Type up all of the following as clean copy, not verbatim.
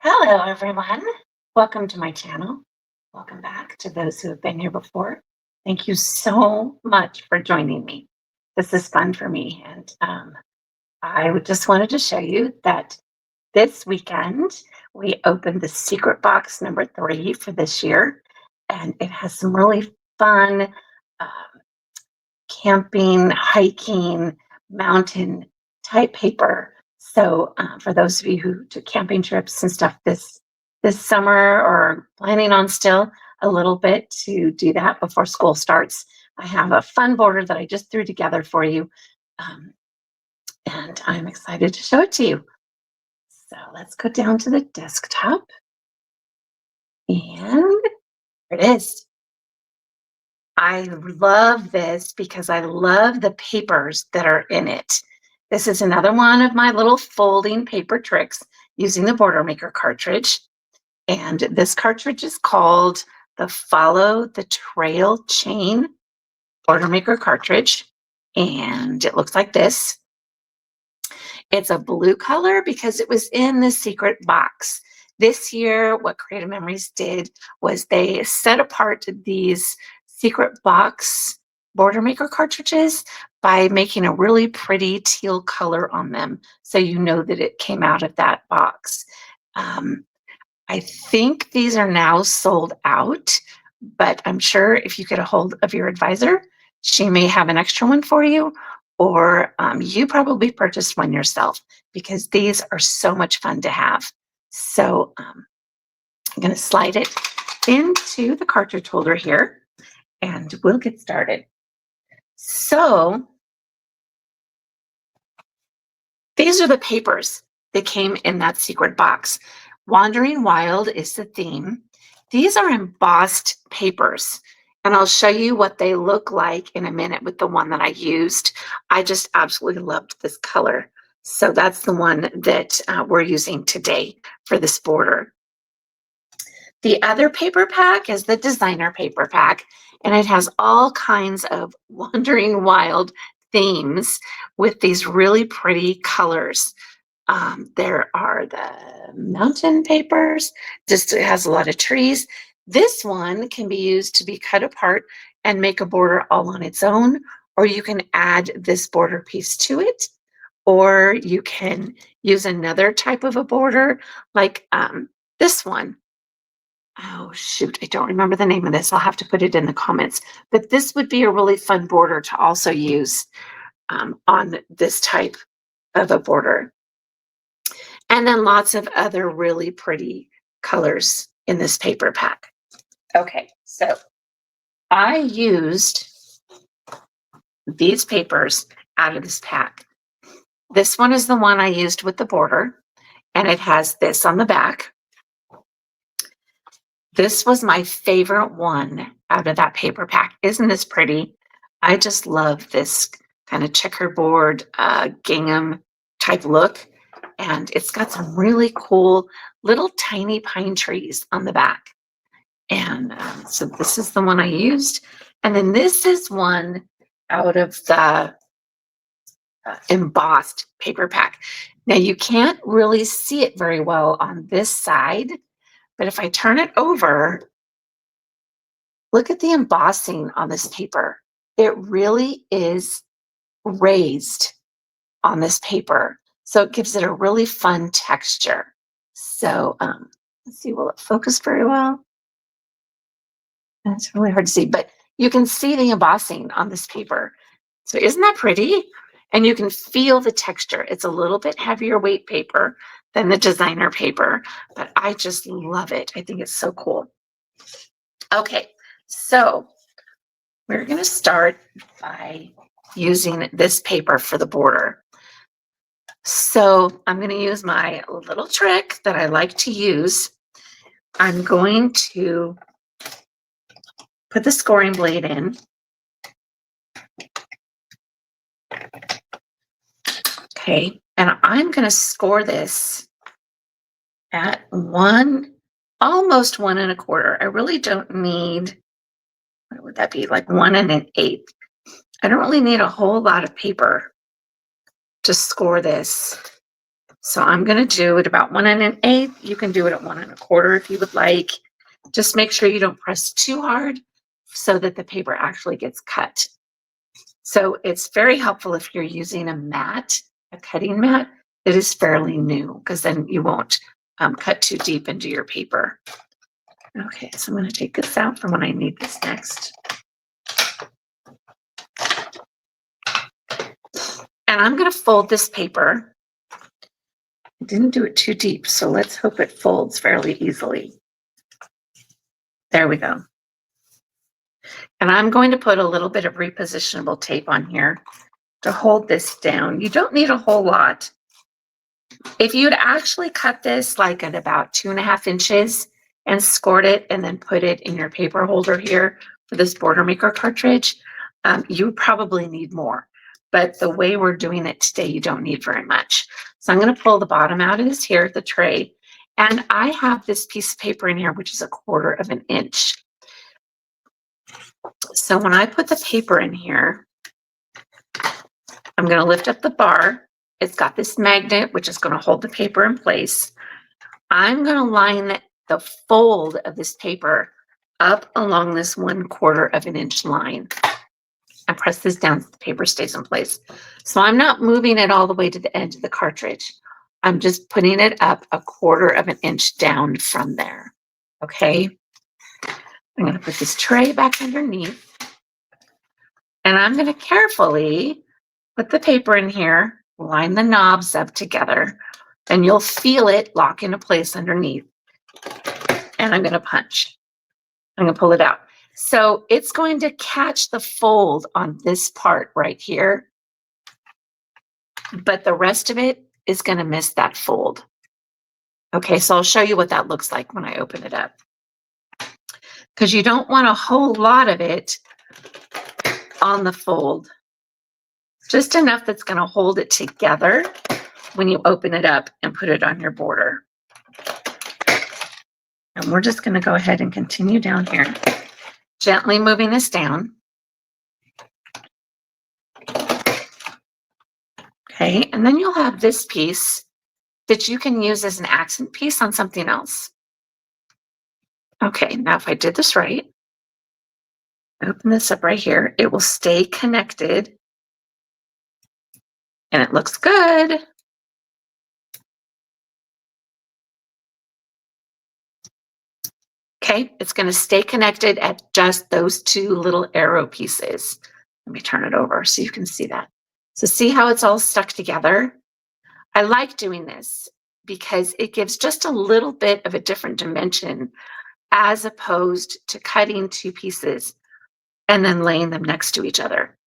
Hello, everyone. Welcome to my channel. Welcome back to those who have been here before. Thank you so much for joining me. This is fun for me. And just wanted to show you that this weekend we opened the secret box number 3 for this year. And it has some really fun um, camping, hiking, mountain type paper. So for those of you who took camping trips and stuff this summer or planning on still a little bit to do that before school starts, I have a fun border that I just threw together for you. Um, and I'm excited to show it to you. So let's go down to the desktop. And there it is. I love this because I love the papers that are in it. This is another one of my little folding paper tricks using the Border Maker cartridge. And this cartridge is called the Follow the Trail Chain Border Maker cartridge. And it looks like this. It's a blue color because it was in the secret box. This year, what Creative Memories did was they set apart these secret box border maker cartridges by making a really pretty teal color on them, so you know that it came out of that box. I think these are now sold out, but I'm sure if you get a hold of your advisor, she may have an extra one for you, or you probably purchased one yourself because these are so much fun to have. So I'm going to slide it into the cartridge holder here and we'll get started. So these are the papers that came in that secret box. Wandering Wild is the theme. These are embossed papers, and I'll show you what they look like in a minute with the one that I used. I just absolutely loved this color. So that's the one that we're using today for this border. The other paper pack is the designer paper pack, and it has all kinds of Wandering Wild themes with these really pretty colors. There are the mountain papers, just it has a lot of trees. This one can be used to be cut apart and make a border all on its own, or you can add this border piece to it, or you can use another type of a border like this one. Oh, shoot, I don't remember the name of this. I'll have to put it in the comments. But this would be a really fun border to also use on this type of a border. And then lots of other really pretty colors in this paper pack. Okay, so I used these papers out of this pack. This one is the one I used with the border, and it has this on the back. This was my favorite one out of that paper pack. Isn't this pretty? I just love this kind of checkerboard gingham type look. And it's got some really cool little tiny pine trees on the back. And so this is the one I used. And then this is one out of the embossed paper pack. Now you can't really see it very well on this side, but if I turn it over, look at the embossing on this paper. It really is raised on this paper. So it gives it a really fun texture. So let's see, will it focus very well? It's really hard to see, but you can see the embossing on this paper. So isn't that pretty? And you can feel the texture. It's a little bit heavier weight paper than the designer paper, but I just love it. I think it's so cool. Okay, so we're going to start by using this paper for the border. So I'm going to use my little trick that I like to use. I'm going to put the scoring blade in. Okay, and I'm going to score this at almost 1 1/4. I really don't need, what would that be, like 1 1/8. I don't really need a whole lot of paper to score this. So I'm going to do it about 1 1/8. You can do it at 1 1/4 if you would like. Just make sure you don't press too hard so that the paper actually gets cut. So it's very helpful if you're using a mat, a cutting mat that is fairly new, because then you won't cut too deep into your paper. Okay, so I'm going to take this out for when I need this next. And I'm going to fold this paper. I didn't do it too deep, so let's hope it folds fairly easily. There we go. And I'm going to put a little bit of repositionable tape on here to hold this down. You don't need a whole lot. If you'd actually cut this like at about 2.5 inches and scored it and then put it in your paper holder here for this border maker cartridge, you probably need more. But the way we're doing it today, you don't need very much. So I'm going to pull the bottom out of this here, the tray. And I have this piece of paper in here, which is 1/4 inch. So when I put the paper in here, I'm going to lift up the bar. It's got this magnet, which is going to hold the paper in place. I'm going to line the fold of this paper up along this 1/4 inch line. And press this down so the paper stays in place. So I'm not moving it all the way to the edge of the cartridge. I'm just putting it up 1/4 inch down from there. Okay. I'm going to put this tray back underneath. And I'm going to carefully put the paper in here, line the knobs up together, and you'll feel it lock into place underneath. And I'm going to punch. I'm going to pull it out. So it's going to catch the fold on this part right here, but the rest of it is going to miss that fold. Okay, so I'll show you what that looks like when I open it up. Because you don't want a whole lot of it on the fold. Just enough that's going to hold it together when you open it up and put it on your border. And we're just going to go ahead and continue down here, gently moving this down. Okay, and then you'll have this piece that you can use as an accent piece on something else. Okay, now if I did this right, open this up right here, it will stay connected and it looks good. Okay, it's going to stay connected at just those 2 little arrow pieces. Let me turn it over so you can see that. So see how it's all stuck together? I like doing this because it gives just a little bit of a different dimension as opposed to cutting 2 pieces and then laying them next to each other.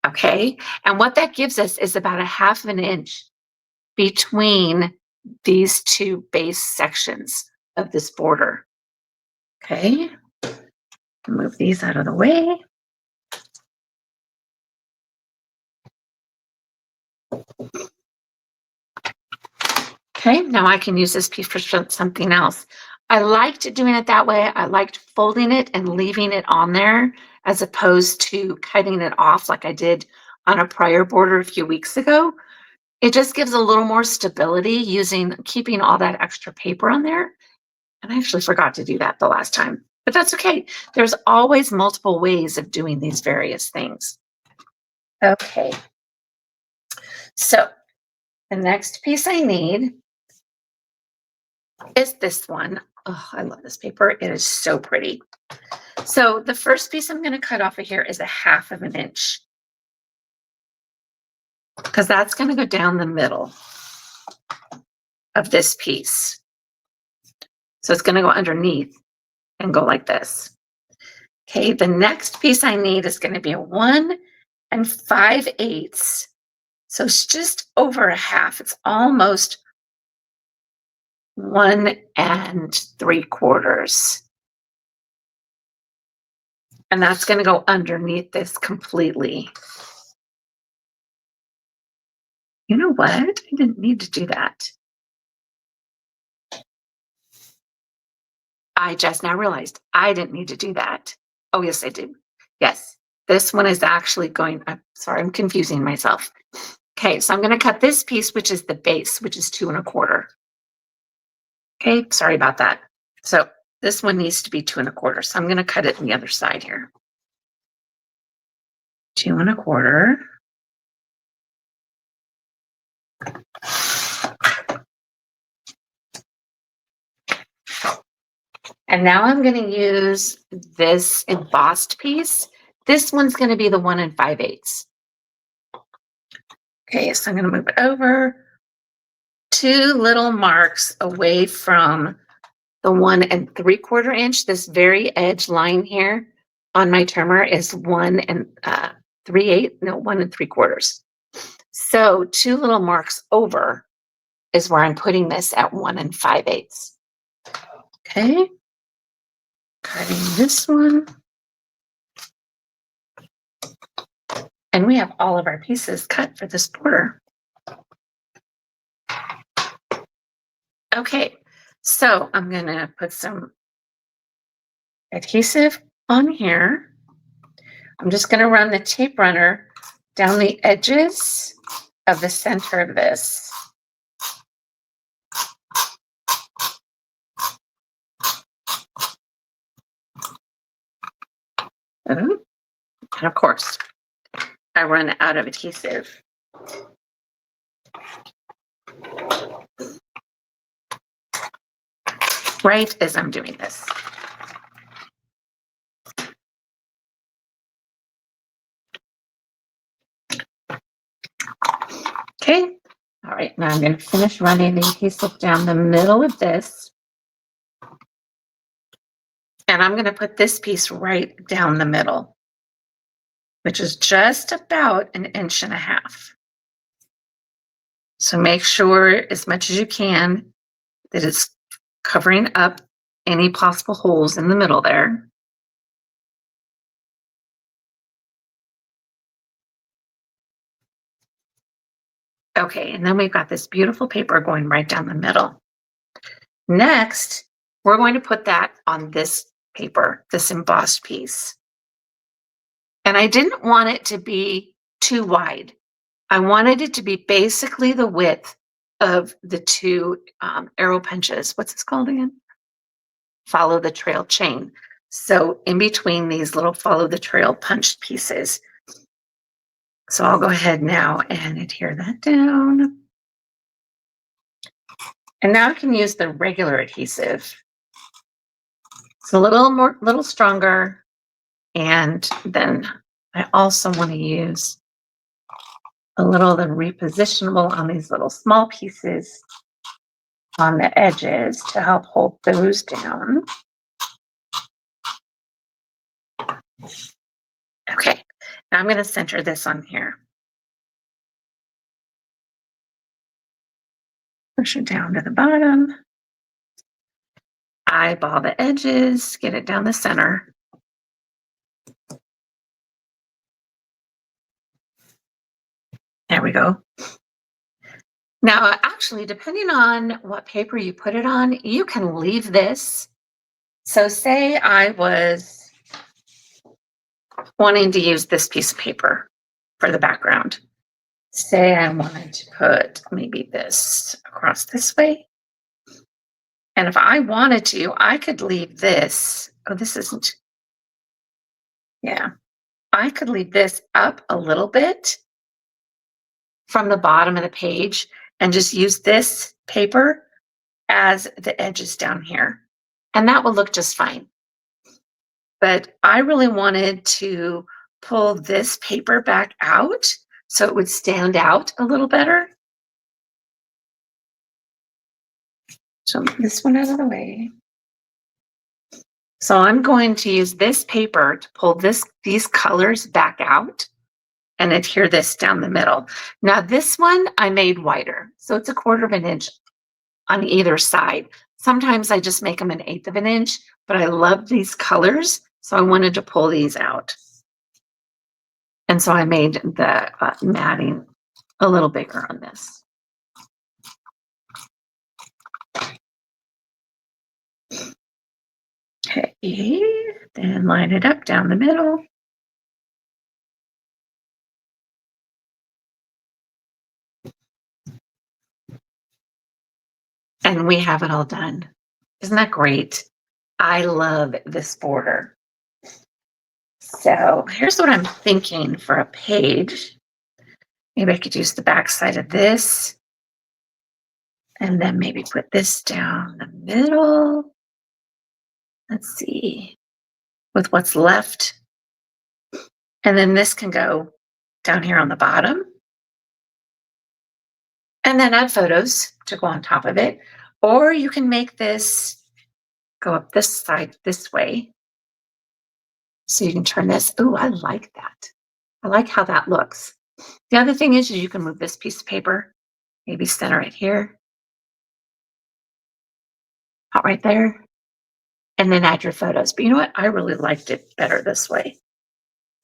Okay, and what that gives us is about 1/2 inch between these 2 base sections of this border. Okay, move these out of the way. Okay, now I can use this piece for something else. I liked doing it that way. I liked folding it and leaving it on there as opposed to cutting it off like I did on a prior border a few weeks ago. It just gives a little more stability keeping all that extra paper on there. And I actually forgot to do that the last time, but that's okay. There's always multiple ways of doing these various things. Okay. So the next piece I need is this one. Oh, I love this paper. It is so pretty. So the first piece I'm going to cut off of here is 1/2 inch because that's going to go down the middle of this piece. So it's going to go underneath and go like this. Okay, the next piece I need is going to be a 1 5/8. So it's just over 1/2. It's almost 1 3/4. And that's going to go underneath this completely. You know what? I didn't need to do that. I just now realized I didn't need to do that. Oh, yes, I did. Yes. This one is actually going, I'm sorry, I'm confusing myself. Okay, so I'm going to cut this piece, which is the base, which is 2¼ inches. Okay, sorry about that. So this one needs to be 2¼ inches. So I'm going to cut it on the other side here. 2¼ inches. And now I'm going to use this embossed piece. This one's going to be the 1 5/8. Okay, so I'm going to move it over 2 little marks away from the 1 3/4 inch. This very edge line here on my trimmer is 1 3/8, no, 1 3/4. So 2 little marks over is where I'm putting this at 1 5/8. Okay, cutting this one. And we have all of our pieces cut for this border. Okay, so I'm gonna put some adhesive on here. I'm just gonna run the tape runner down the edges of the center of this. And of course, I run out of adhesive. Right as I'm doing this. Okay, all right, now I'm going to finish running the adhesive down the middle of this. And I'm going to put this piece right down the middle, which is just about 1.5 inches. So make sure as much as you can that it's covering up any possible holes in the middle there. Okay, and then we've got this beautiful paper going right down the middle. Next, we're going to put that on this paper, this embossed piece. And I didn't want it to be too wide. I wanted it to be basically the width of the 2 arrow punches. What's this called again? Follow the trail chain. So in between these little follow the trail punched pieces. So I'll go ahead now and adhere that down. And now I can use the regular adhesive. It's a little stronger. And then I also want to use a little of the repositionable on these little small pieces on the edges to help hold those down. Okay, now I'm going to center this on here. Push it down to the bottom. Eyeball the edges, get it down the center. There we go. Now, actually, depending on what paper you put it on, you can leave this. So say I was wanting to use this piece of paper for the background. Say I wanted to put maybe this across this way. And if I wanted to, I could leave this. Oh, this isn't. Yeah. I could leave this up a little bit from the bottom of the page and just use this paper as the edges down here. And that will look just fine. But I really wanted to pull this paper back out so it would stand out a little better. So move this one out of the way. So I'm going to use this paper to pull these colors back out and adhere this down the middle. Now this one I made wider, so it's 1/4 inch on either side. Sometimes I just make them 1/8 inch, but I love these colors, so I wanted to pull these out. And so I made the matting a little bigger on this. Okay, then line it up down the middle. and we have it all done. Isn't that great? I love this border. So here's what I'm thinking for a page. Maybe I could use the back side of this and then maybe put this down the middle. Let's see, with what's left. And then this can go down here on the bottom. And then add photos to go on top of it. Or you can make this go up this side this way. So you can turn this. Oh, I like that. I like how that looks. The other thing is you can move this piece of paper, maybe center it here, put right there, and then add your photos. But you know what? I really liked it better this way.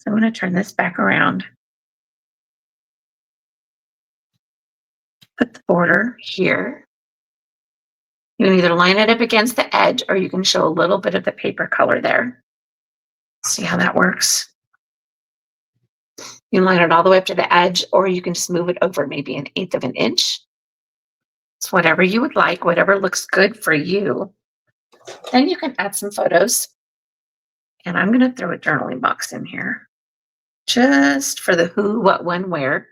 So I'm going to turn this back around. Put the border here. You can either line it up against the edge or you can show a little bit of the paper color there. See how that works? You can line it all the way up to the edge, or you can just move it over maybe 1/8 of an inch. It's whatever you would like, whatever looks good for you. Then you can add some photos. And I'm going to throw a journaling box in here just for the who, what, when, where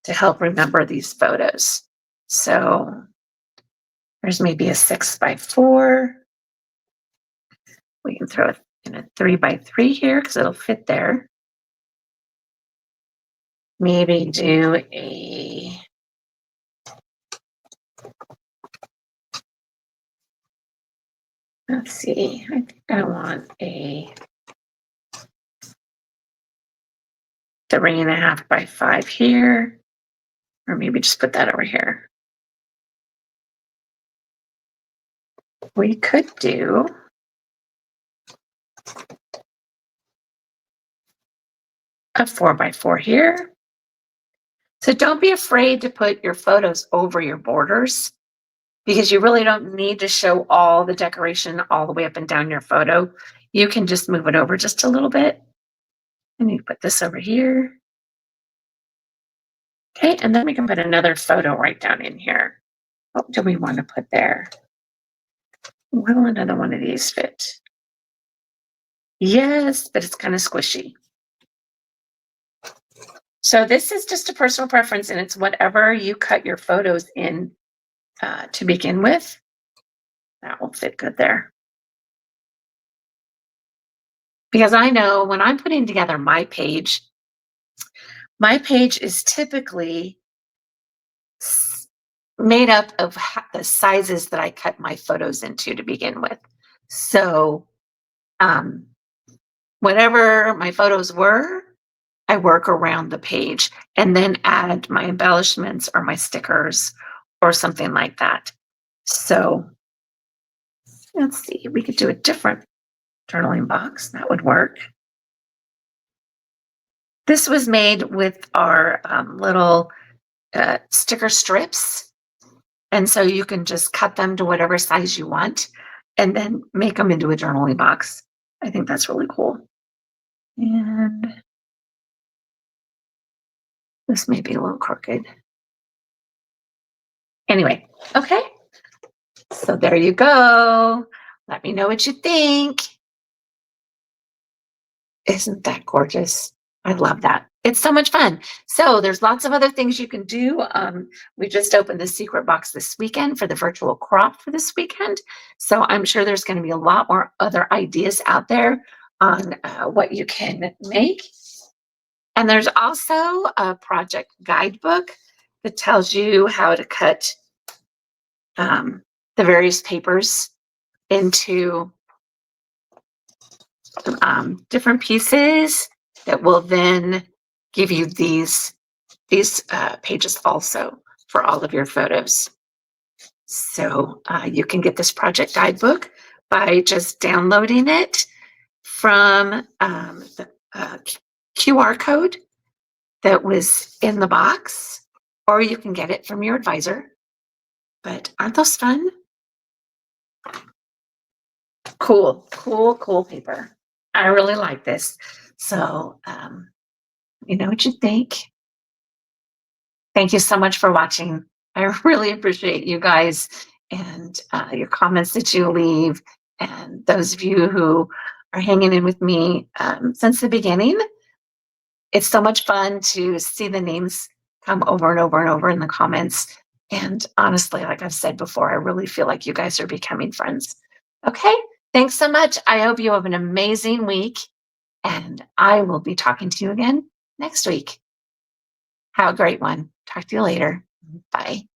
to help remember these photos. So there's maybe a 6x4. We can throw it in a 3x3 here because it'll fit there. Maybe do a let's see, I think I want a 3.5x5 here, or maybe just put that over here. We could do a 4x4 here. So don't be afraid to put your photos over your borders because you really don't need to show all the decoration all the way up and down your photo. You can just move it over just a little bit. And you put this over here. Okay, and then we can put another photo right down in here. What do we want to put there? Will another one of these fit? Yes, but it's kind of squishy. So this is just a personal preference, and it's whatever you cut your photos in to begin with. That will fit good there. Because I know when I'm putting together my page is typically made up of the sizes that I cut my photos into to begin with. So whatever my photos were, I work around the page and then add my embellishments or my stickers or something like that. So let's see, we could do a different journaling box. That would work. This was made with our little sticker strips. And so you can just cut them to whatever size you want and then make them into a journaling box. I think that's really cool. And this may be a little crooked. Anyway, okay. So there you go. Let me know what you think. Isn't that gorgeous? I love that. It's so much fun. So there's lots of other things you can do. We just opened the secret box this weekend for the virtual crop for this weekend. So I'm sure there's going to be a lot more other ideas out there on what you can make. And there's also a project guidebook that tells you how to cut the various papers into different pieces that will then give you these pages also for all of your photos. So you can get this project guidebook by just downloading it from the QR code that was in the box, or you can get it from your advisor. But aren't those fun? Cool, cool, cool paper. I really like this. So, you know what you think. Thank you so much for watching. I really appreciate you guys. and your comments that you leave, and those of you who are hanging in with me since the beginning. It's so much fun to see the names come over and over and over in the comments. And honestly, like I've said before, I really feel like you guys are becoming friends. Okay, thanks so much. I hope you have an amazing week, and I will be talking to you again next week. Have a great one. Talk to you later. Bye.